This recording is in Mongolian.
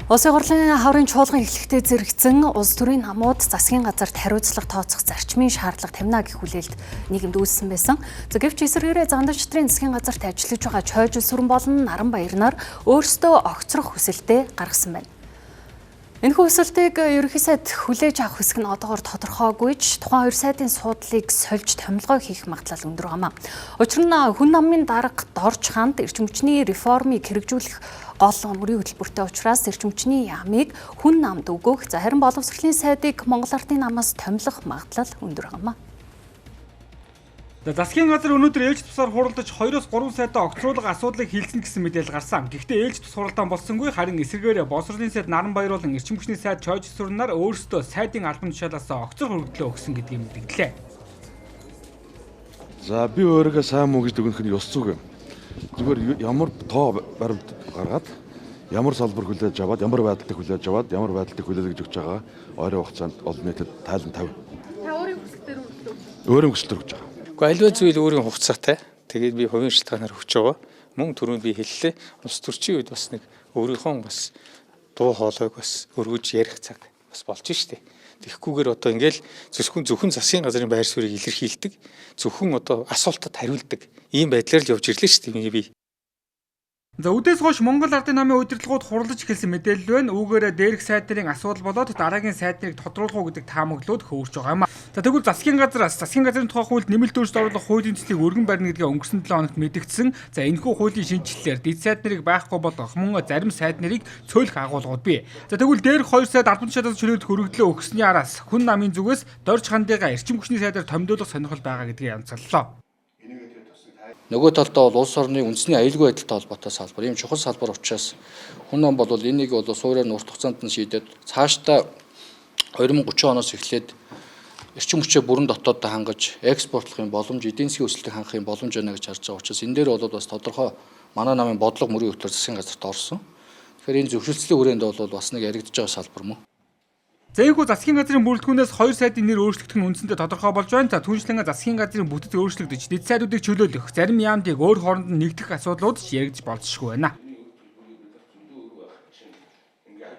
Улсын хурлын хаврын чуулган эхлэхдээ зэрэгцэн улс төрийн намууд засгийн газарт хариуцлага тооцох зарчмын шаардлага тавина гэх хүлээлт нийгэмд үүссэн байсан. Гэвч эсвэргээрээ Зандагчдрын засгийн газарт ажиллаж байгаа Чойжил Сүрэн болон Наранбаяр нар өөрсдөө огцрох хүсэлтэд гаргасан байна. Энэхүү хүсэлтийг ерөнхий сайд хүлээж авах хэсэг нь одоогоор тодорхойгүй ч тухайн хоёр сайдын суудлыг сольж томилгоо хийх магадлал өндөр байна. Учир нь хүн намын дарга Дорж хаанд эрчим хүчний реформыг хэрэгжүүлэх гол мөрийн хөтөлбөртэй учраас эрчим хүчний яамыг хүн намд өгөх, харин боловсролын сайдыг Монгол Ардын намаас томилох магадлал өндөр байна. Засгийн газар өнөөдөр ээлж тусаар хуралдаж 2-3 сайдаа огцруулах асуудлыг хэлсэн гэсэн мэдээлэл гарсан. Гэхдээ ээлж тус хуралдаан болсонгүй, харин эсвэргээрээ боловсролын сайд Наранбаяр болон эрчим хүчний сайд Чойжил Сүрэн нар өөрсдөө сайдын албан тушаалаас огцрох хөргөлөө өгсөн гэдгийг мэдгэлээ. За би өөрийгөө сайн муу гэж дүгнэх нь ёс зүг юм. Зүгээр ямар тоо баримт гаргаад ямар салбар хүлээж аваад ямар байдалтай хүлээж аваад ямар байдалтай хүлээлгэж өгч байгаа ойрын хугацаанд олон нийтэд тайлан тавь. Та өөрийн хүсэлтээр өгдөг. Өөрийн хүсэлтээр өгч байгаа. Гэхдээ альва зүйл өөрийн хугацаатай. Тэгээд би хувийн шалтгаанаар өгч байгаа. Мөн түрүүнд би хэллээ. Улс төрчийн үед бас нэг өөрийнхөө бас дуу хоолойг бас өргөж ярих цаг бас болж штэ. Тэгэхгүйгээр одоо ингээл зөвхөн засгийн газрын байр суурийг илэрхийлдэг. Зөвхөн одоо асуултад хариулдаг. Ийм байдлаар л явж ирлээ штэ би. За үдээс хойш Монгол Ардын намын удирдлагууд хурлаж эхэлсэн мэдээлэл байна. Үүгээрээ дээрх сайд нарын асуудал болоод дараагийн сайд нарыг тодруулах уу гэдэг таамаглууд хөөрч байгаа юм. За тэгвэл засгийн газрын тухай хуульд нэмэлт өөрчлөлт оруулах хуулийн төслийг өргөн барьна гэдгээ өнгөрсөн 7 хоногт мэдгдсэн. За энэхүү хуулийн шинжилэлээр дэд сайд нарыг байхгүй болгох мөн зарим сайд нарыг цөөлөх агуулгууд бий. За тэгвэл дээрх хоёр сайд албан тушаалаас чөлөөт хөргөдлөө өгсөний араас хүн намын зүгээс Дорж хандыгаа эрчим хүчний сайдаар томилуулах сонирхол байгаа гэдгийг онцоллоо. Нөгөө талдаа бол улс орны үндэсний аюулгүй байдалтай холбоотой салбар. Ийм чухал салбар учраас хүн ном бол энийг бол суурьаар нь урт хугацаанд нь шийдээд цаашдаа 2030 оноос эхлээд эрчим хүчээ бүрэн дотооддоо хангаж экспортлохын боломж, эдийн засгийн өсөлтийг хангахын боломж байна гэж харж байгаа учраас энэ дээр бол бас тодорхой манай намын бодлого мөрийн хөтөлбөр засгийн газарт орсон. Тэгэхээр энэ зөвшөөрлөлийн хүрээнд бол бас нэг яригдж байгаа салбар мөн. За энэхүү засгийн газрын бүрэлдэхүүнээс хоёр сайдын нэр өөрчлөгдөх нь үндсэндээ тодорхой болж байна. За түүнчлэн засгийн газрын бүтэц өөрчлөгдөж дэд сайдуудыг чөлөөлөх, зарим яамдыг өөр хооронд нь нэгдэх асуудлууд яригдж болзошгүй байна.